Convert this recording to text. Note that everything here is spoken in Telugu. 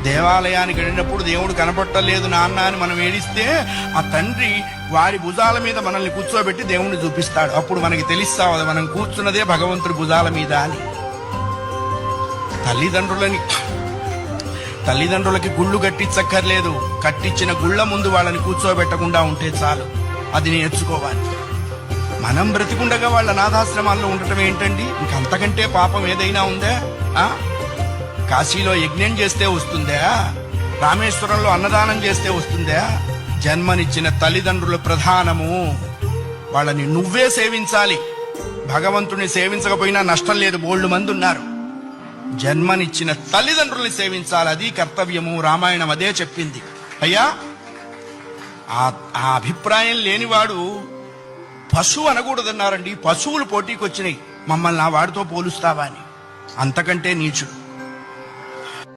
దేవాలయానికి వెళ్ళినప్పుడు దేవుడు కనపట్టలేదు నాన్న అని మనం ఏడిస్తే ఆ తండ్రి వారి భుజాల మీద మనల్ని కూర్చోబెట్టి దేవుణ్ణి చూపిస్తాడు. అప్పుడు మనకి తెలుస్తావు మనం కూర్చున్నదే భగవంతుడి భుజాల మీద అని. తల్లిదండ్రులకి గుళ్ళు కట్టించక్కర్లేదు. కట్టించిన గుళ్ళ ముందు వాళ్ళని కూర్చోబెట్టకుండా ఉంటే చాలు. అది నేర్చుకోవాలి. మనం బ్రతికుండగా వాళ్ళ అనాథాశ్రమాల్లో ఉండటం ఏంటండి? ఇంకంతకంటే పాపం ఏదైనా ఉందా? కాశీలో యజ్ఞం చేస్తే వస్తుందా? రామేశ్వరంలో అన్నదానం చేస్తే వస్తుందా? జన్మనిచ్చిన తల్లిదండ్రులు ప్రధానము. వాళ్ళని నువ్వే సేవించాలి. భగవంతుని సేవించకపోయినా నష్టం లేదు, బోల్డు మంది ఉన్నారు. జన్మనిచ్చిన తల్లిదండ్రుల్ని సేవించాలి, అది కర్తవ్యము. రామాయణం అదే చెప్పింది. అయ్యా, ఆ అభిప్రాయం లేనివాడు పశువు అనకూడదన్నారండి. పశువులు పోటీకి వచ్చినాయి, మమ్మల్ని ఆ వాడితో పోలుస్తావా అని. అంతకంటే నీచుడు.